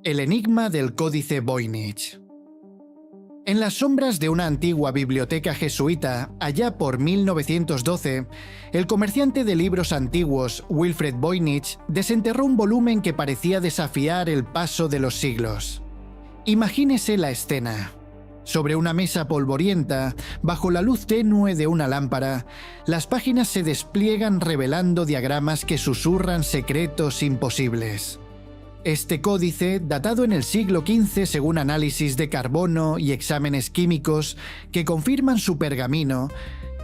El enigma del códice Voynich. En las sombras de una antigua biblioteca jesuita, allá por 1912, el comerciante de libros antiguos Wilfred Voynich desenterró un volumen que parecía desafiar el paso de los siglos. Imagínese la escena. Sobre una mesa polvorienta, bajo la luz tenue de una lámpara, las páginas se despliegan revelando diagramas que susurran secretos imposibles. Este códice, datado en el siglo XV según análisis de carbono y exámenes químicos que confirman su pergamino,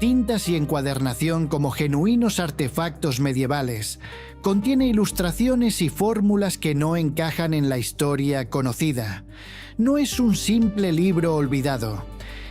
tintas y encuadernación como genuinos artefactos medievales, contiene ilustraciones y fórmulas que no encajan en la historia conocida. No es un simple libro olvidado.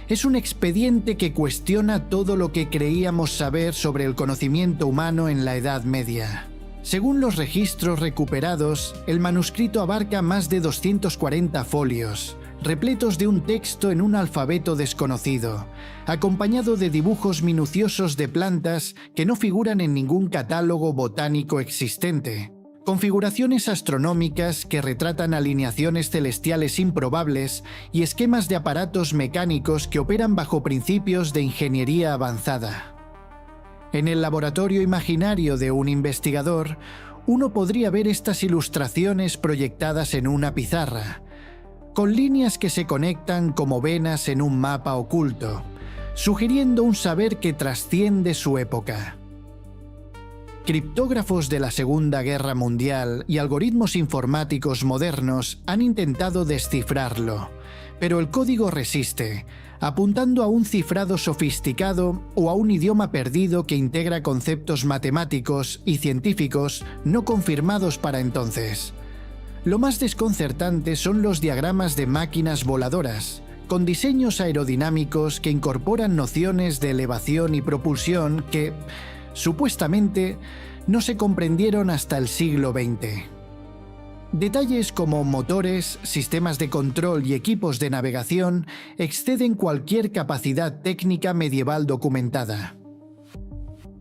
Es un expediente que cuestiona todo lo que creíamos saber sobre el conocimiento humano en la Edad Media. Según los registros recuperados, el manuscrito abarca más de 240 folios, repletos de un texto en un alfabeto desconocido, acompañado de dibujos minuciosos de plantas que no figuran en ningún catálogo botánico existente, configuraciones astronómicas que retratan alineaciones celestiales improbables y esquemas de aparatos mecánicos que operan bajo principios de ingeniería avanzada. En el laboratorio imaginario de un investigador, uno podría ver estas ilustraciones proyectadas en una pizarra, con líneas que se conectan como venas en un mapa oculto, sugiriendo un saber que trasciende su época. Criptógrafos de la Segunda Guerra Mundial y algoritmos informáticos modernos han intentado descifrarlo, pero el código resiste, apuntando a un cifrado sofisticado o a un idioma perdido que integra conceptos matemáticos y científicos no confirmados para entonces. Lo más desconcertante son los diagramas de máquinas voladoras, con diseños aerodinámicos que incorporan nociones de elevación y propulsión que, supuestamente, no se comprendieron hasta el siglo XX. Detalles como motores, sistemas de control y equipos de navegación exceden cualquier capacidad técnica medieval documentada.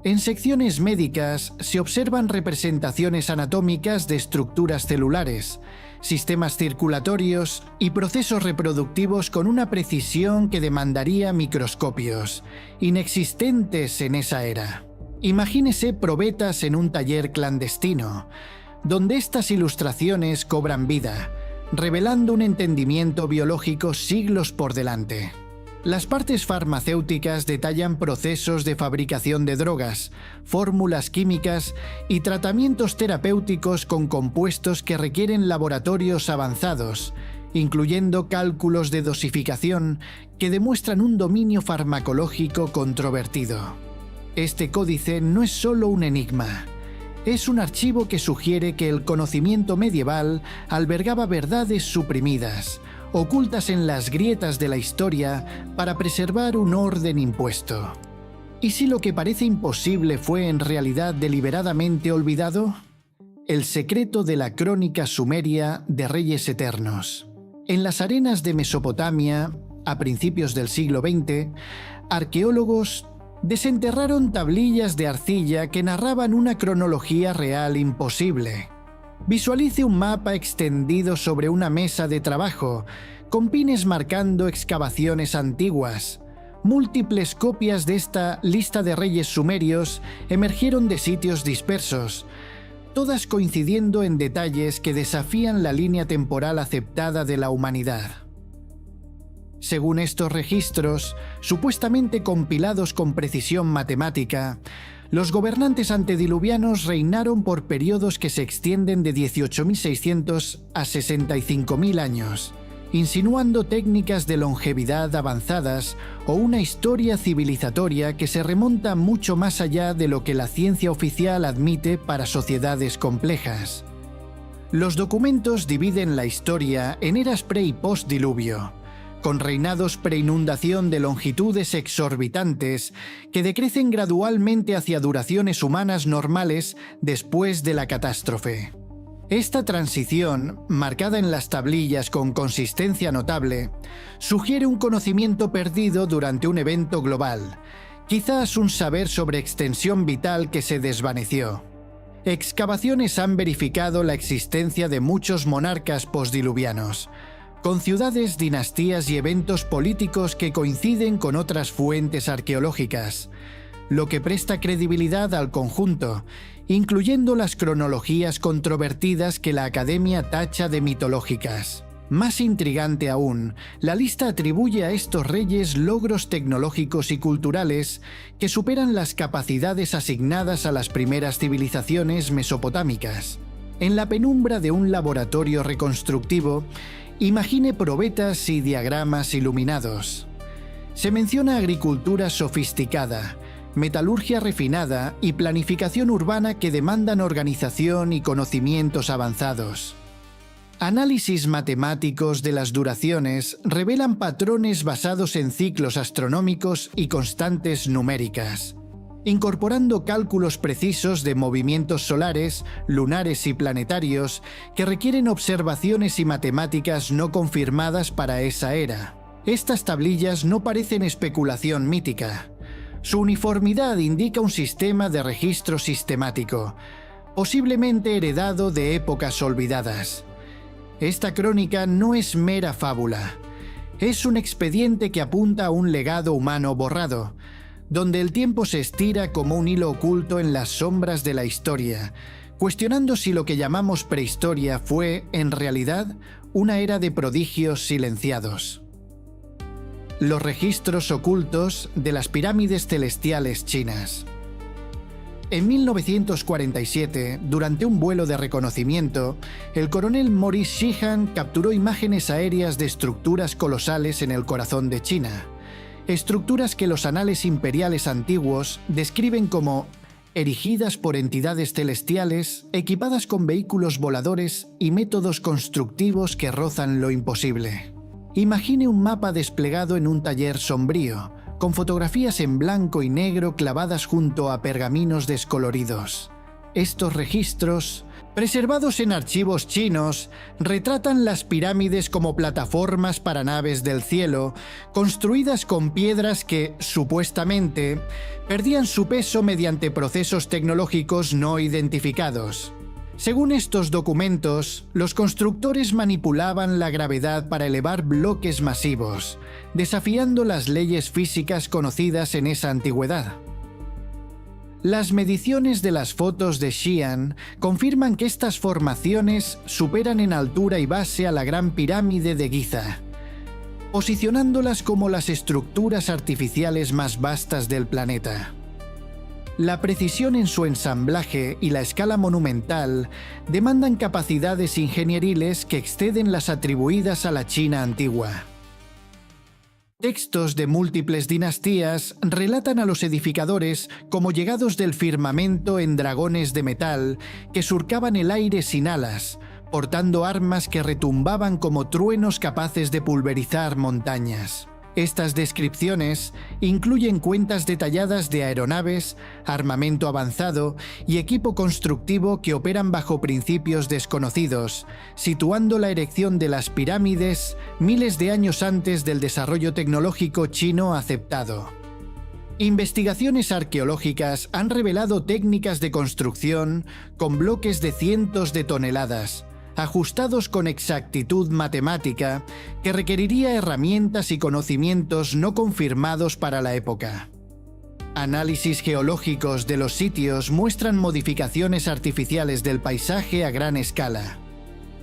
En secciones médicas se observan representaciones anatómicas de estructuras celulares, sistemas circulatorios y procesos reproductivos con una precisión que demandaría microscopios, inexistentes en esa era. Imagínese probetas en un taller clandestino, donde estas ilustraciones cobran vida, revelando un entendimiento biológico siglos por delante. Las partes farmacéuticas detallan procesos de fabricación de drogas, fórmulas químicas y tratamientos terapéuticos con compuestos que requieren laboratorios avanzados, incluyendo cálculos de dosificación que demuestran un dominio farmacológico controvertido. Este códice no es solo un enigma. Es un archivo que sugiere que el conocimiento medieval albergaba verdades suprimidas, ocultas en las grietas de la historia para preservar un orden impuesto. ¿Y si lo que parece imposible fue en realidad deliberadamente olvidado? El secreto de la crónica sumeria de Reyes Eternos. En las arenas de Mesopotamia, a principios del siglo XX, arqueólogos desenterraron tablillas de arcilla que narraban una cronología real imposible. Visualice un mapa extendido sobre una mesa de trabajo, con pines marcando excavaciones antiguas. Múltiples copias de esta lista de reyes sumerios emergieron de sitios dispersos, todas coincidiendo en detalles que desafían la línea temporal aceptada de la humanidad. Según estos registros, supuestamente compilados con precisión matemática, los gobernantes antediluvianos reinaron por periodos que se extienden de 18.600 a 65.000 años, insinuando técnicas de longevidad avanzadas o una historia civilizatoria que se remonta mucho más allá de lo que la ciencia oficial admite para sociedades complejas. Los documentos dividen la historia en eras pre- y post-diluvio, con reinados preinundación de longitudes exorbitantes que decrecen gradualmente hacia duraciones humanas normales después de la catástrofe. Esta transición, marcada en las tablillas con consistencia notable, sugiere un conocimiento perdido durante un evento global, quizás un saber sobre extensión vital que se desvaneció. Excavaciones han verificado la existencia de muchos monarcas postdiluvianos, con ciudades, dinastías y eventos políticos que coinciden con otras fuentes arqueológicas, lo que presta credibilidad al conjunto, incluyendo las cronologías controvertidas que la Academia tacha de mitológicas. Más intrigante aún, la lista atribuye a estos reyes logros tecnológicos y culturales que superan las capacidades asignadas a las primeras civilizaciones mesopotámicas. En la penumbra de un laboratorio reconstructivo, imagine probetas y diagramas iluminados. Se menciona agricultura sofisticada, metalurgia refinada y planificación urbana que demandan organización y conocimientos avanzados. Análisis matemáticos de las duraciones revelan patrones basados en ciclos astronómicos y constantes numéricas, incorporando cálculos precisos de movimientos solares, lunares y planetarios que requieren observaciones y matemáticas no confirmadas para esa era. Estas tablillas no parecen especulación mítica. Su uniformidad indica un sistema de registro sistemático, posiblemente heredado de épocas olvidadas. Esta crónica no es mera fábula. Es un expediente que apunta a un legado humano borrado, donde el tiempo se estira como un hilo oculto en las sombras de la historia, cuestionando si lo que llamamos prehistoria fue, en realidad, una era de prodigios silenciados. Los registros ocultos de las pirámides celestiales chinas. En 1947, durante un vuelo de reconocimiento, el coronel Maurice Sheehan capturó imágenes aéreas de estructuras colosales en el corazón de China, estructuras que los anales imperiales antiguos describen como erigidas por entidades celestiales, equipadas con vehículos voladores y métodos constructivos que rozan lo imposible. Imagine un mapa desplegado en un taller sombrío, con fotografías en blanco y negro clavadas junto a pergaminos descoloridos. Estos registros, preservados en archivos chinos, retratan las pirámides como plataformas para naves del cielo, construidas con piedras que, supuestamente, perdían su peso mediante procesos tecnológicos no identificados. Según estos documentos, los constructores manipulaban la gravedad para elevar bloques masivos, desafiando las leyes físicas conocidas en esa antigüedad. Las mediciones de las fotos de Xi'an confirman que estas formaciones superan en altura y base a la Gran Pirámide de Giza, posicionándolas como las estructuras artificiales más vastas del planeta. La precisión en su ensamblaje y la escala monumental demandan capacidades ingenieriles que exceden las atribuidas a la China antigua. Textos de múltiples dinastías relatan a los edificadores como llegados del firmamento en dragones de metal que surcaban el aire sin alas, portando armas que retumbaban como truenos capaces de pulverizar montañas. Estas descripciones incluyen cuentas detalladas de aeronaves, armamento avanzado y equipo constructivo que operan bajo principios desconocidos, situando la erección de las pirámides miles de años antes del desarrollo tecnológico chino aceptado. Investigaciones arqueológicas han revelado técnicas de construcción con bloques de cientos de toneladas, ajustados con exactitud matemática, que requeriría herramientas y conocimientos no confirmados para la época. Análisis geológicos de los sitios muestran modificaciones artificiales del paisaje a gran escala,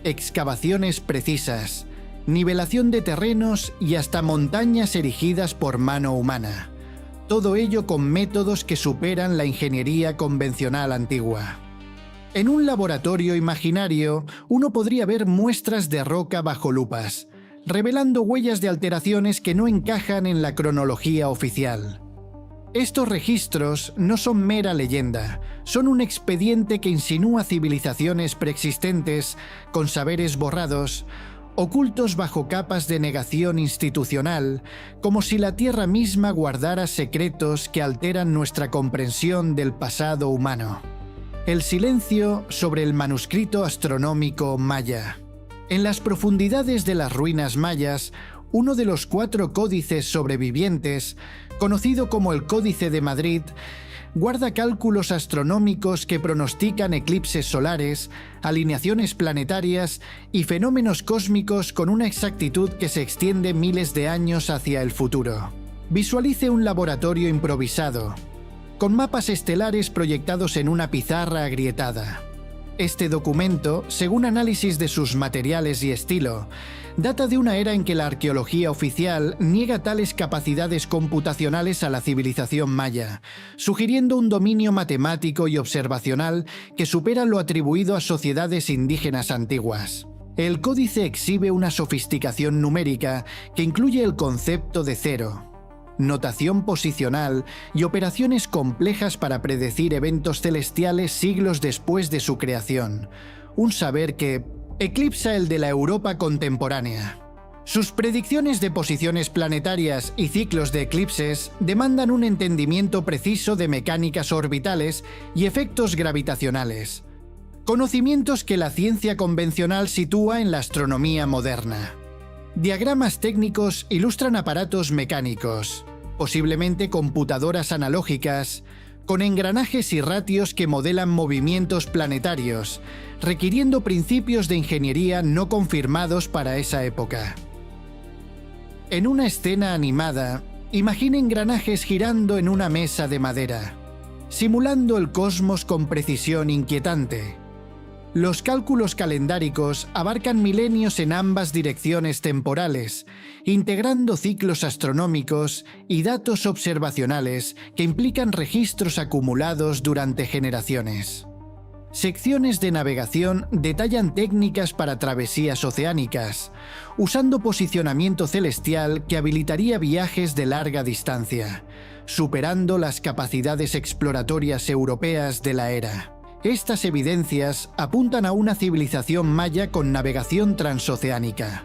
excavaciones precisas, nivelación de terrenos y hasta montañas erigidas por mano humana. Todo ello con métodos que superan la ingeniería convencional antigua. En un laboratorio imaginario, uno podría ver muestras de roca bajo lupas, revelando huellas de alteraciones que no encajan en la cronología oficial. Estos registros no son mera leyenda, son un expediente que insinúa civilizaciones preexistentes con saberes borrados, ocultos bajo capas de negación institucional, como si la Tierra misma guardara secretos que alteran nuestra comprensión del pasado humano. El silencio sobre el manuscrito astronómico maya. En las profundidades de las ruinas mayas, uno de los 4 códices sobrevivientes, conocido como el Códice de Madrid, guarda cálculos astronómicos que pronostican eclipses solares, alineaciones planetarias y fenómenos cósmicos con una exactitud que se extiende miles de años hacia el futuro. Visualice un laboratorio improvisado, con mapas estelares proyectados en una pizarra agrietada. Este documento, según análisis de sus materiales y estilo, data de una era en que la arqueología oficial niega tales capacidades computacionales a la civilización maya, sugiriendo un dominio matemático y observacional que supera lo atribuido a sociedades indígenas antiguas. El códice exhibe una sofisticación numérica que incluye el concepto de cero, notación posicional y operaciones complejas para predecir eventos celestiales siglos después de su creación, un saber que eclipsa el de la Europa contemporánea. Sus predicciones de posiciones planetarias y ciclos de eclipses demandan un entendimiento preciso de mecánicas orbitales y efectos gravitacionales, conocimientos que la ciencia convencional sitúa en la astronomía moderna. Diagramas técnicos ilustran aparatos mecánicos, posiblemente computadoras analógicas, con engranajes y ratios que modelan movimientos planetarios, requiriendo principios de ingeniería no confirmados para esa época. En una escena animada, imagine engranajes girando en una mesa de madera, simulando el cosmos con precisión inquietante. Los cálculos calendáricos abarcan milenios en ambas direcciones temporales, integrando ciclos astronómicos y datos observacionales que implican registros acumulados durante generaciones. Secciones de navegación detallan técnicas para travesías oceánicas, usando posicionamiento celestial que habilitaría viajes de larga distancia, superando las capacidades exploratorias europeas de la era. Estas evidencias apuntan a una civilización maya con navegación transoceánica,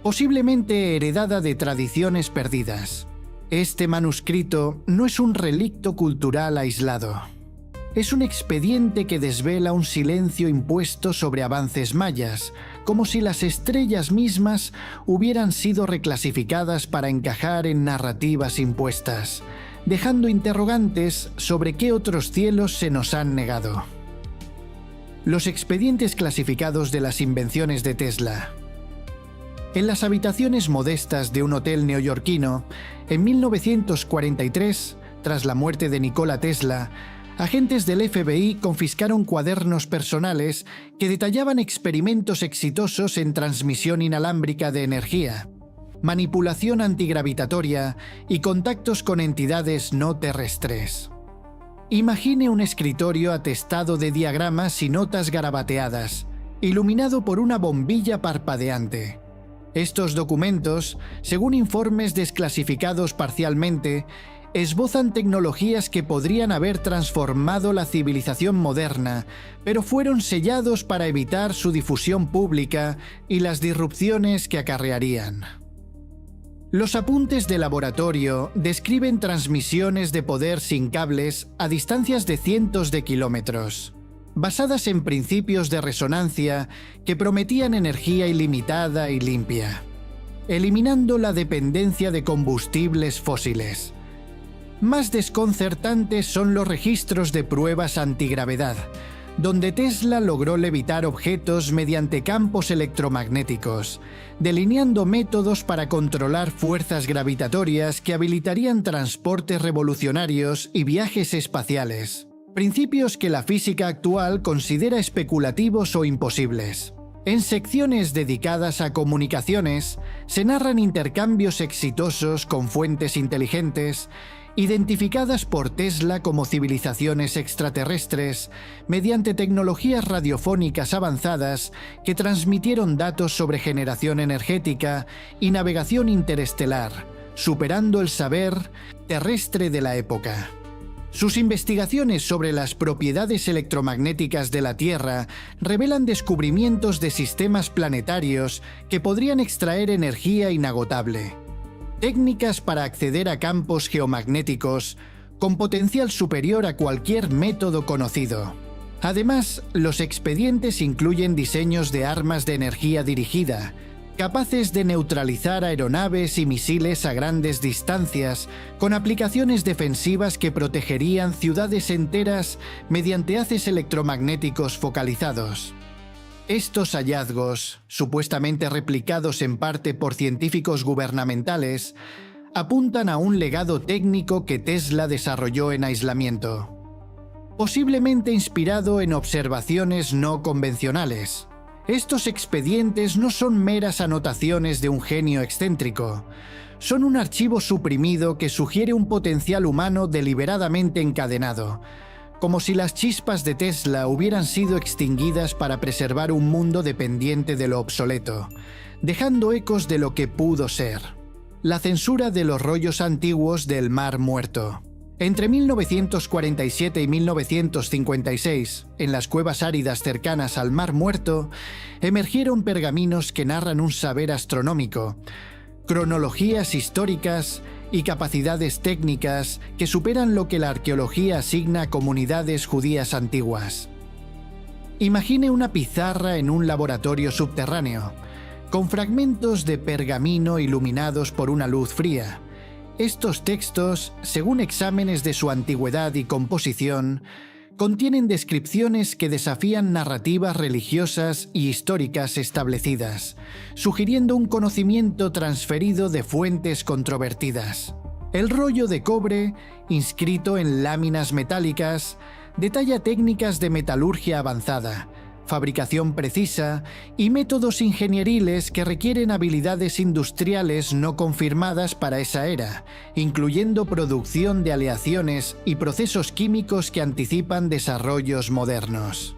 posiblemente heredada de tradiciones perdidas. Este manuscrito no es un relicto cultural aislado. Es un expediente que desvela un silencio impuesto sobre avances mayas, como si las estrellas mismas hubieran sido reclasificadas para encajar en narrativas impuestas, dejando interrogantes sobre qué otros cielos se nos han negado. Los expedientes clasificados de las invenciones de Tesla. En las habitaciones modestas de un hotel neoyorquino, en 1943, tras la muerte de Nikola Tesla, agentes del FBI confiscaron cuadernos personales que detallaban experimentos exitosos en transmisión inalámbrica de energía, manipulación antigravitatoria y contactos con entidades no terrestres. Imagine un escritorio atestado de diagramas y notas garabateadas, iluminado por una bombilla parpadeante. Estos documentos, según informes desclasificados parcialmente, esbozan tecnologías que podrían haber transformado la civilización moderna, pero fueron sellados para evitar su difusión pública y las disrupciones que acarrearían. Los apuntes de laboratorio describen transmisiones de poder sin cables a distancias de cientos de kilómetros, basadas en principios de resonancia que prometían energía ilimitada y limpia, eliminando la dependencia de combustibles fósiles. Más desconcertantes son los registros de pruebas antigravedad, donde Tesla logró levitar objetos mediante campos electromagnéticos, delineando métodos para controlar fuerzas gravitatorias que habilitarían transportes revolucionarios y viajes espaciales, principios que la física actual considera especulativos o imposibles. En secciones dedicadas a comunicaciones, se narran intercambios exitosos con fuentes inteligentes, identificadas por Tesla como civilizaciones extraterrestres mediante tecnologías radiofónicas avanzadas que transmitieron datos sobre generación energética y navegación interestelar, superando el saber terrestre de la época. Sus investigaciones sobre las propiedades electromagnéticas de la Tierra revelan descubrimientos de sistemas planetarios que podrían extraer energía inagotable. Técnicas para acceder a campos geomagnéticos con potencial superior a cualquier método conocido. Además, los expedientes incluyen diseños de armas de energía dirigida, capaces de neutralizar aeronaves y misiles a grandes distancias, con aplicaciones defensivas que protegerían ciudades enteras mediante haces electromagnéticos focalizados. Estos hallazgos, supuestamente replicados en parte por científicos gubernamentales, apuntan a un legado técnico que Tesla desarrolló en aislamiento, posiblemente inspirado en observaciones no convencionales. Estos expedientes no son meras anotaciones de un genio excéntrico, son un archivo suprimido que sugiere un potencial humano deliberadamente encadenado, como si las chispas de Tesla hubieran sido extinguidas para preservar un mundo dependiente de lo obsoleto, dejando ecos de lo que pudo ser. La censura de los rollos antiguos del Mar Muerto. Entre 1947 y 1956, en las cuevas áridas cercanas al Mar Muerto, emergieron pergaminos que narran un saber astronómico, cronologías históricas y capacidades técnicas que superan lo que la arqueología asigna a comunidades judías antiguas. Imagine una pizarra en un laboratorio subterráneo, con fragmentos de pergamino iluminados por una luz fría. Estos textos, según exámenes de su antigüedad y composición, contienen descripciones que desafían narrativas religiosas y históricas establecidas, sugiriendo un conocimiento transferido de fuentes controvertidas. El rollo de cobre, inscrito en láminas metálicas, detalla técnicas de metalurgia avanzada, fabricación precisa y métodos ingenieriles que requieren habilidades industriales no confirmadas para esa era, incluyendo producción de aleaciones y procesos químicos que anticipan desarrollos modernos.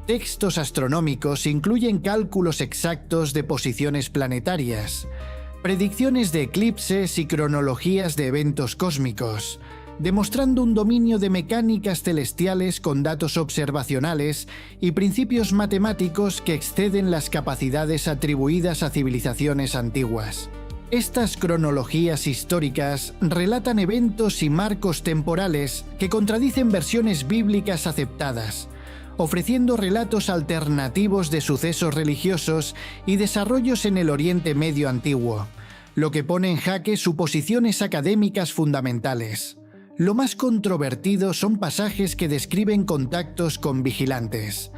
Textos astronómicos incluyen cálculos exactos de posiciones planetarias, predicciones de eclipses y cronologías de eventos cósmicos, demostrando un dominio de mecánicas celestiales con datos observacionales y principios matemáticos que exceden las capacidades atribuidas a civilizaciones antiguas. Estas cronologías históricas relatan eventos y marcos temporales que contradicen versiones bíblicas aceptadas, ofreciendo relatos alternativos de sucesos religiosos y desarrollos en el Oriente Medio antiguo, lo que pone en jaque suposiciones académicas fundamentales. Lo más controvertido son pasajes que describen contactos con vigilantes,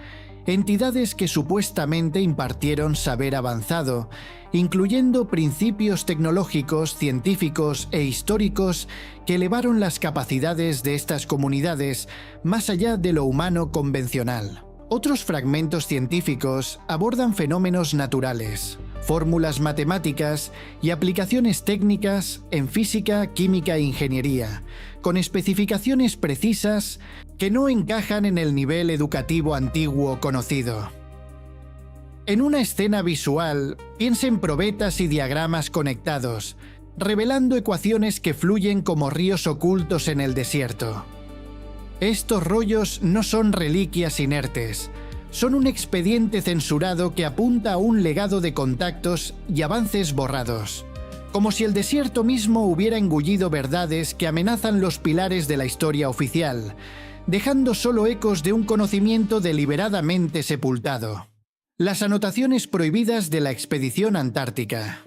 entidades que supuestamente impartieron saber avanzado, incluyendo principios tecnológicos, científicos e históricos que elevaron las capacidades de estas comunidades más allá de lo humano convencional. Otros fragmentos científicos abordan fenómenos naturales, fórmulas matemáticas y aplicaciones técnicas en física, química e ingeniería, con especificaciones precisas que no encajan en el nivel educativo antiguo conocido. En una escena visual, piensa en probetas y diagramas conectados, revelando ecuaciones que fluyen como ríos ocultos en el desierto. Estos rollos no son reliquias inertes, son un expediente censurado que apunta a un legado de contactos y avances borrados, como si el desierto mismo hubiera engullido verdades que amenazan los pilares de la historia oficial, dejando solo ecos de un conocimiento deliberadamente sepultado. Las anotaciones prohibidas de la expedición antártica.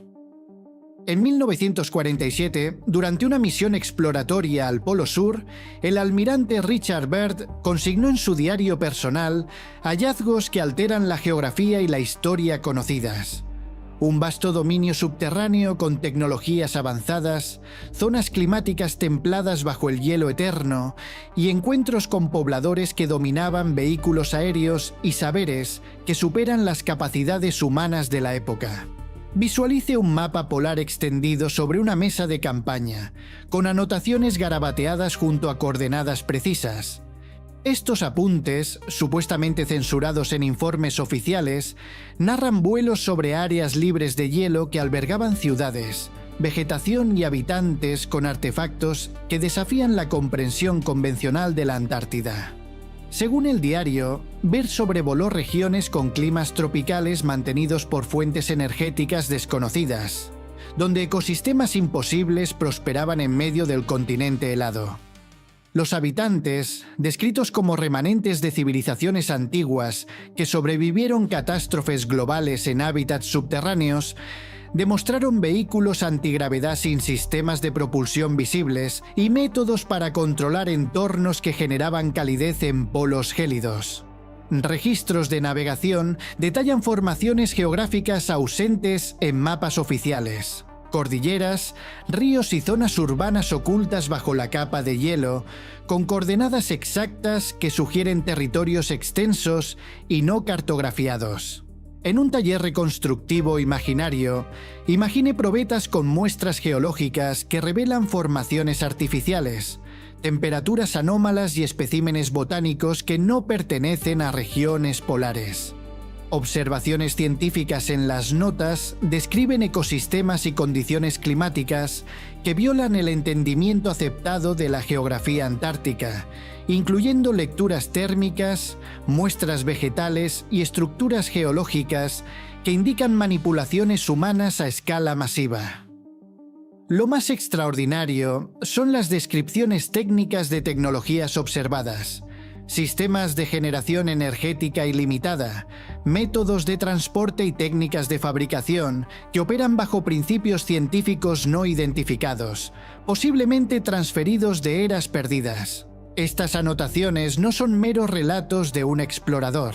En 1947, durante una misión exploratoria al Polo Sur, el almirante Richard Byrd consignó en su diario personal hallazgos que alteran la geografía y la historia conocidas. Un vasto dominio subterráneo con tecnologías avanzadas, zonas climáticas templadas bajo el hielo eterno y encuentros con pobladores que dominaban vehículos aéreos y saberes que superan las capacidades humanas de la época. Visualice un mapa polar extendido sobre una mesa de campaña, con anotaciones garabateadas junto a coordenadas precisas. Estos apuntes, supuestamente censurados en informes oficiales, narran vuelos sobre áreas libres de hielo que albergaban ciudades, vegetación y habitantes con artefactos que desafían la comprensión convencional de la Antártida. Según el diario, Byrd sobrevoló regiones con climas tropicales mantenidos por fuentes energéticas desconocidas, donde ecosistemas imposibles prosperaban en medio del continente helado. Los habitantes, descritos como remanentes de civilizaciones antiguas que sobrevivieron catástrofes globales en hábitats subterráneos, demostraron vehículos antigravedad sin sistemas de propulsión visibles y métodos para controlar entornos que generaban calidez en polos gélidos. Registros de navegación detallan formaciones geográficas ausentes en mapas oficiales. Cordilleras, ríos y zonas urbanas ocultas bajo la capa de hielo, con coordenadas exactas que sugieren territorios extensos y no cartografiados. En un taller reconstructivo imaginario, imagine probetas con muestras geológicas que revelan formaciones artificiales, temperaturas anómalas y especímenes botánicos que no pertenecen a regiones polares. Observaciones científicas en las notas describen ecosistemas y condiciones climáticas que violan el entendimiento aceptado de la geografía antártica, incluyendo lecturas térmicas, muestras vegetales y estructuras geológicas que indican manipulaciones humanas a escala masiva. Lo más extraordinario son las descripciones técnicas de tecnologías observadas. Sistemas de generación energética ilimitada, métodos de transporte y técnicas de fabricación que operan bajo principios científicos no identificados, posiblemente transferidos de eras perdidas. Estas anotaciones no son meros relatos de un explorador.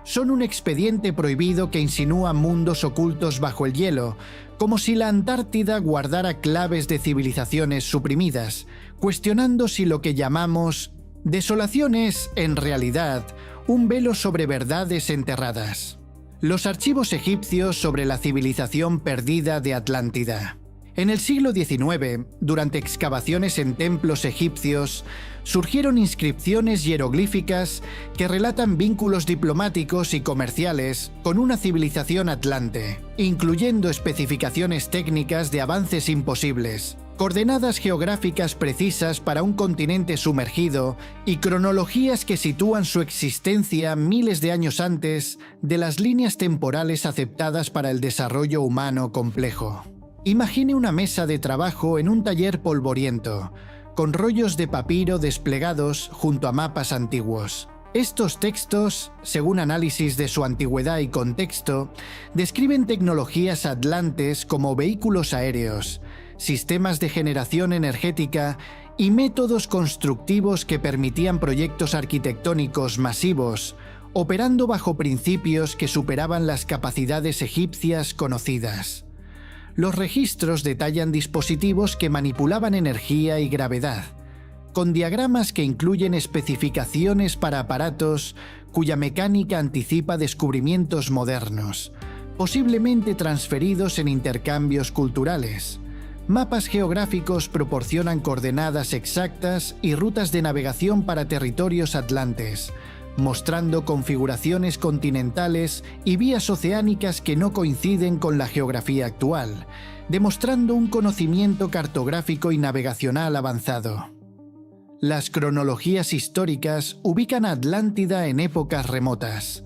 Son un expediente prohibido que insinúa mundos ocultos bajo el hielo, como si la Antártida guardara claves de civilizaciones suprimidas, cuestionando si lo que llamamos desolación es, en realidad, un velo sobre verdades enterradas. Los archivos egipcios sobre la civilización perdida de Atlántida. En el siglo XIX, durante excavaciones en templos egipcios, surgieron inscripciones hieroglíficas que relatan vínculos diplomáticos y comerciales con una civilización atlante, incluyendo especificaciones técnicas de avances imposibles, coordenadas geográficas precisas para un continente sumergido y cronologías que sitúan su existencia miles de años antes de las líneas temporales aceptadas para el desarrollo humano complejo. Imagine una mesa de trabajo en un taller polvoriento, con rollos de papiro desplegados junto a mapas antiguos. Estos textos, según análisis de su antigüedad y contexto, describen tecnologías atlantes como vehículos aéreos, sistemas de generación energética y métodos constructivos que permitían proyectos arquitectónicos masivos, operando bajo principios que superaban las capacidades egipcias conocidas. Los registros detallan dispositivos que manipulaban energía y gravedad, con diagramas que incluyen especificaciones para aparatos cuya mecánica anticipa descubrimientos modernos, posiblemente transferidos en intercambios culturales. Mapas geográficos proporcionan coordenadas exactas y rutas de navegación para territorios atlantes, mostrando configuraciones continentales y vías oceánicas que no coinciden con la geografía actual, demostrando un conocimiento cartográfico y navegacional avanzado. Las cronologías históricas ubican a Atlántida en épocas remotas,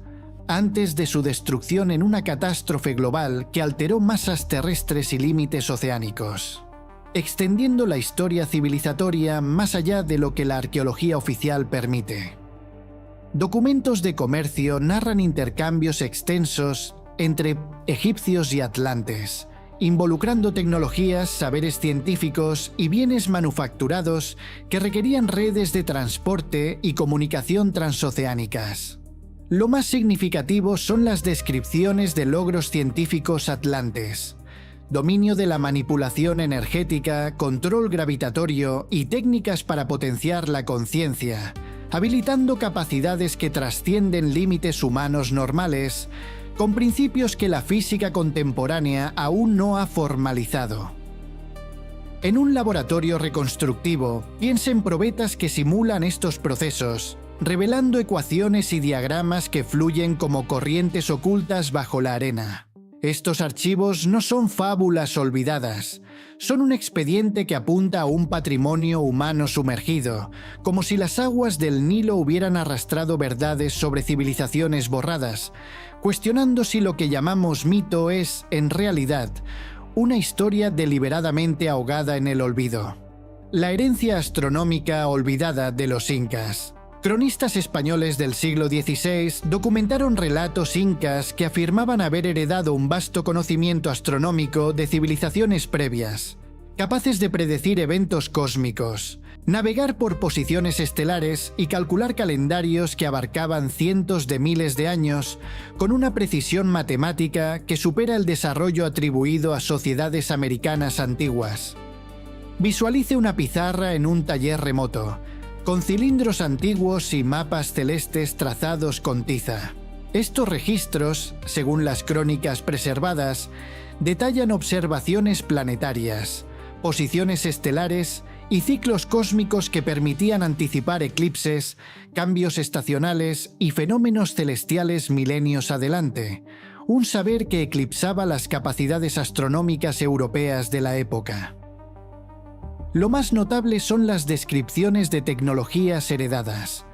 antes de su destrucción en una catástrofe global que alteró masas terrestres y límites oceánicos, extendiendo la historia civilizatoria más allá de lo que la arqueología oficial permite. Documentos de comercio narran intercambios extensos entre egipcios y atlantes, involucrando tecnologías, saberes científicos y bienes manufacturados que requerían redes de transporte y comunicación transoceánicas. Lo más significativo son las descripciones de logros científicos atlantes: dominio de la manipulación energética, control gravitatorio y técnicas para potenciar la conciencia, habilitando capacidades que trascienden límites humanos normales, con principios que la física contemporánea aún no ha formalizado. En un laboratorio reconstructivo, piensa en probetas que simulan estos procesos, revelando ecuaciones y diagramas que fluyen como corrientes ocultas bajo la arena. Estos archivos no son fábulas olvidadas, son un expediente que apunta a un patrimonio humano sumergido, como si las aguas del Nilo hubieran arrastrado verdades sobre civilizaciones borradas, cuestionando si lo que llamamos mito es, en realidad, una historia deliberadamente ahogada en el olvido. La herencia astronómica olvidada de los incas. Cronistas españoles del siglo XVI documentaron relatos incas que afirmaban haber heredado un vasto conocimiento astronómico de civilizaciones previas, capaces de predecir eventos cósmicos, navegar por posiciones estelares y calcular calendarios que abarcaban cientos de miles de años con una precisión matemática que supera el desarrollo atribuido a sociedades americanas antiguas. Visualice una pizarra en un taller remoto, con cilindros antiguos y mapas celestes trazados con tiza. Estos registros, según las crónicas preservadas, detallan observaciones planetarias, posiciones estelares y ciclos cósmicos que permitían anticipar eclipses, cambios estacionales y fenómenos celestiales milenios adelante, un saber que eclipsaba las capacidades astronómicas europeas de la época. Lo más notable son las descripciones de tecnologías heredadas: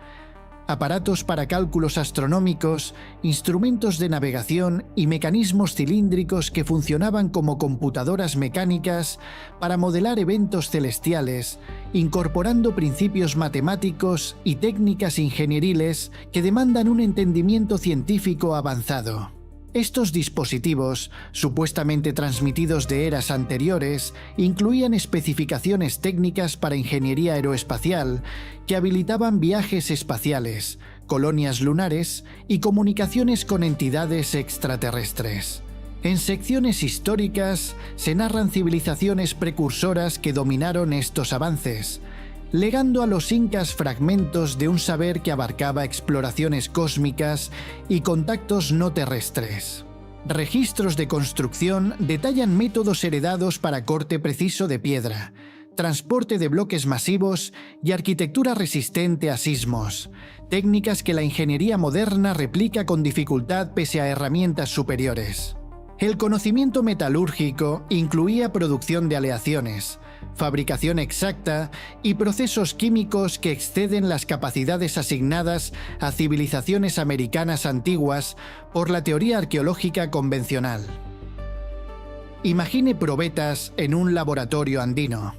aparatos para cálculos astronómicos, instrumentos de navegación y mecanismos cilíndricos que funcionaban como computadoras mecánicas para modelar eventos celestiales, incorporando principios matemáticos y técnicas ingenieriles que demandan un entendimiento científico avanzado. Estos dispositivos, supuestamente transmitidos de eras anteriores, incluían especificaciones técnicas para ingeniería aeroespacial que habilitaban viajes espaciales, colonias lunares y comunicaciones con entidades extraterrestres. En secciones históricas se narran civilizaciones precursoras que dominaron estos avances, legando a los incas fragmentos de un saber que abarcaba exploraciones cósmicas y contactos no terrestres. Registros de construcción detallan métodos heredados para corte preciso de piedra, transporte de bloques masivos y arquitectura resistente a sismos, técnicas que la ingeniería moderna replica con dificultad pese a herramientas superiores. El conocimiento metalúrgico incluía producción de aleaciones, fabricación exacta y procesos químicos que exceden las capacidades asignadas a civilizaciones americanas antiguas por la teoría arqueológica convencional. Imagine probetas en un laboratorio andino,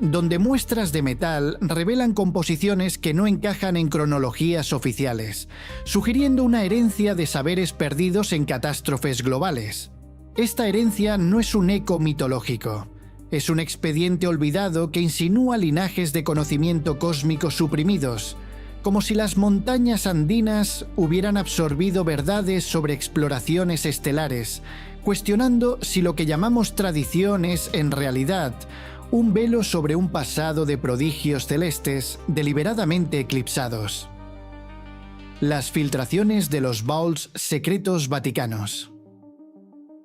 donde muestras de metal revelan composiciones que no encajan en cronologías oficiales, sugiriendo una herencia de saberes perdidos en catástrofes globales. Esta herencia no es un eco mitológico. Es un expediente olvidado que insinúa linajes de conocimiento cósmico suprimidos, como si las montañas andinas hubieran absorbido verdades sobre exploraciones estelares, cuestionando si lo que llamamos tradición es, en realidad, un velo sobre un pasado de prodigios celestes deliberadamente eclipsados. Las filtraciones de los vaults secretos vaticanos.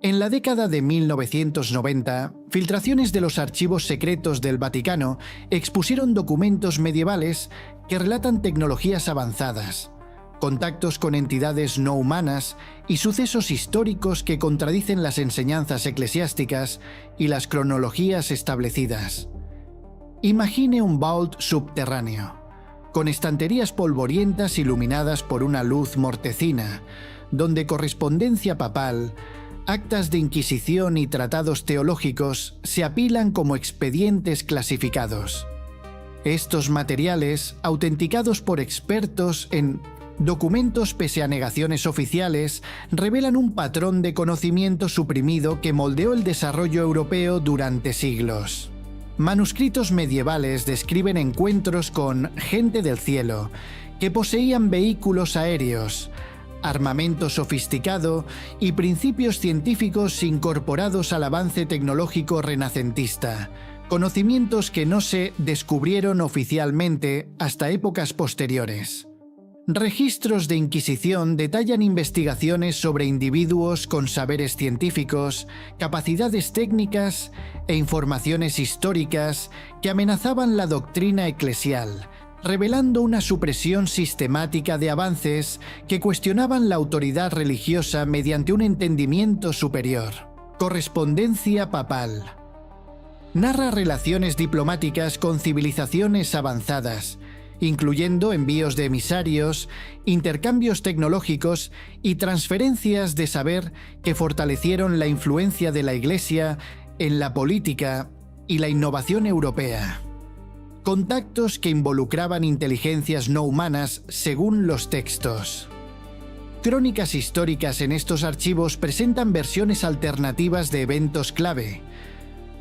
En la década de 1990, filtraciones de los archivos secretos del Vaticano expusieron documentos medievales que relatan tecnologías avanzadas, contactos con entidades no humanas y sucesos históricos que contradicen las enseñanzas eclesiásticas y las cronologías establecidas. Imagine un vault subterráneo, con estanterías polvorientas iluminadas por una luz mortecina, donde correspondencia papal, actas de inquisición y tratados teológicos se apilan como expedientes clasificados. Estos materiales, autenticados por expertos en documentos pese a negaciones oficiales, revelan un patrón de conocimiento suprimido que moldeó el desarrollo europeo durante siglos. Manuscritos medievales describen encuentros con gente del cielo, que poseían vehículos aéreos, armamento sofisticado y principios científicos incorporados al avance tecnológico renacentista, conocimientos que no se descubrieron oficialmente hasta épocas posteriores. Registros de Inquisición detallan investigaciones sobre individuos con saberes científicos, capacidades técnicas e informaciones históricas que amenazaban la doctrina eclesial, revelando una supresión sistemática de avances que cuestionaban la autoridad religiosa mediante un entendimiento superior. Correspondencia papal. Narra relaciones diplomáticas con civilizaciones avanzadas, incluyendo envíos de emisarios, intercambios tecnológicos y transferencias de saber que fortalecieron la influencia de la Iglesia en la política y la innovación europea. contactos que involucraban inteligencias no humanas según los textos. Crónicas históricas en estos archivos presentan versiones alternativas de eventos clave,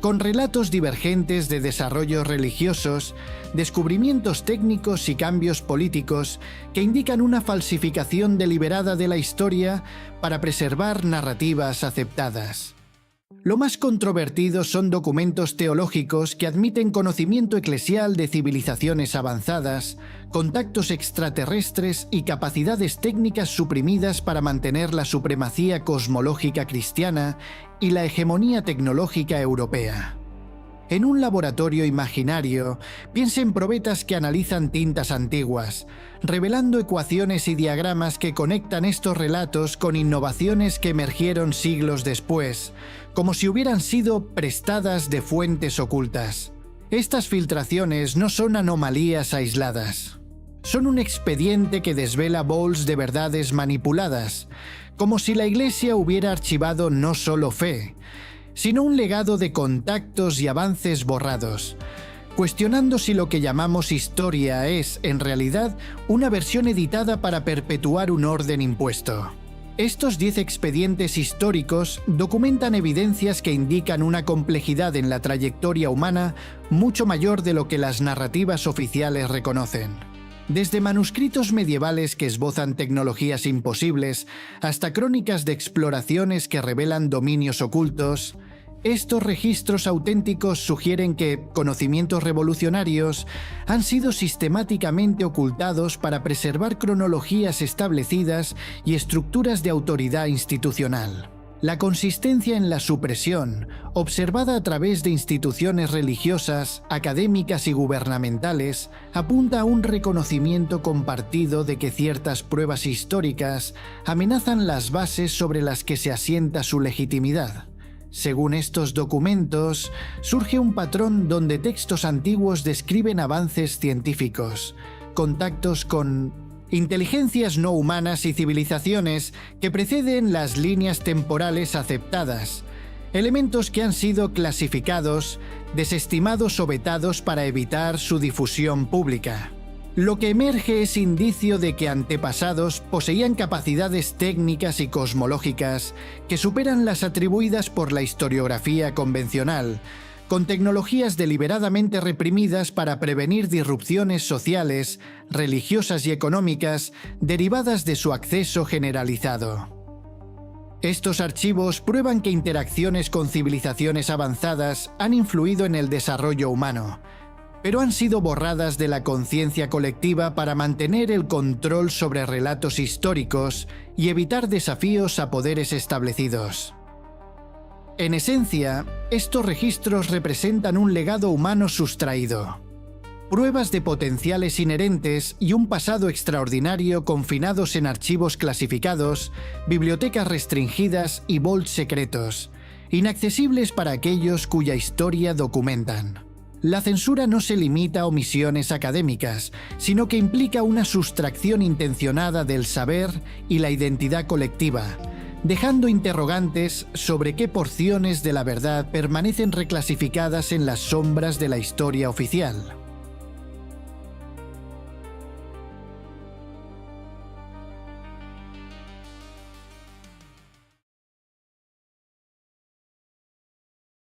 con relatos divergentes de desarrollos religiosos, descubrimientos técnicos y cambios políticos que indican una falsificación deliberada de la historia para preservar narrativas aceptadas. Lo más controvertido son documentos teológicos que admiten conocimiento eclesial de civilizaciones avanzadas, contactos extraterrestres y capacidades técnicas suprimidas para mantener la supremacía cosmológica cristiana y la hegemonía tecnológica europea. En un laboratorio imaginario, piensen probetas que analizan tintas antiguas, revelando ecuaciones y diagramas que conectan estos relatos con innovaciones que emergieron siglos después, como si hubieran sido prestadas de fuentes ocultas. Estas filtraciones no son anomalías aisladas. Son un expediente que desvela bols de verdades manipuladas, como si la Iglesia hubiera archivado no solo fe, sino un legado de contactos y avances borrados, cuestionando si lo que llamamos historia es, en realidad, una versión editada para perpetuar un orden impuesto. Estos 10 expedientes históricos documentan evidencias que indican una complejidad en la trayectoria humana mucho mayor de lo que las narrativas oficiales reconocen. Desde manuscritos medievales que esbozan tecnologías imposibles hasta crónicas de exploraciones que revelan dominios ocultos, estos registros auténticos sugieren que conocimientos revolucionarios han sido sistemáticamente ocultados para preservar cronologías establecidas y estructuras de autoridad institucional. La consistencia en la supresión, observada a través de instituciones religiosas, académicas y gubernamentales, apunta a un reconocimiento compartido de que ciertas pruebas históricas amenazan las bases sobre las que se asienta su legitimidad. Según estos documentos, surge un patrón donde textos antiguos describen avances científicos, contactos con inteligencias no humanas y civilizaciones que preceden las líneas temporales aceptadas, elementos que han sido clasificados, desestimados o vetados para evitar su difusión pública. Lo que emerge es indicio de que antepasados poseían capacidades técnicas y cosmológicas que superan las atribuidas por la historiografía convencional, con tecnologías deliberadamente reprimidas para prevenir disrupciones sociales, religiosas y económicas derivadas de su acceso generalizado. Estos archivos prueban que interacciones con civilizaciones avanzadas han influido en el desarrollo humano, pero han sido borradas de la conciencia colectiva para mantener el control sobre relatos históricos y evitar desafíos a poderes establecidos. En esencia, estos registros representan un legado humano sustraído, pruebas de potenciales inherentes y un pasado extraordinario confinados en archivos clasificados, bibliotecas restringidas y vaults secretos, inaccesibles para aquellos cuya historia documentan. La censura no se limita a omisiones académicas, sino que implica una sustracción intencionada del saber y la identidad colectiva, dejando interrogantes sobre qué porciones de la verdad permanecen reclasificadas en las sombras de la historia oficial.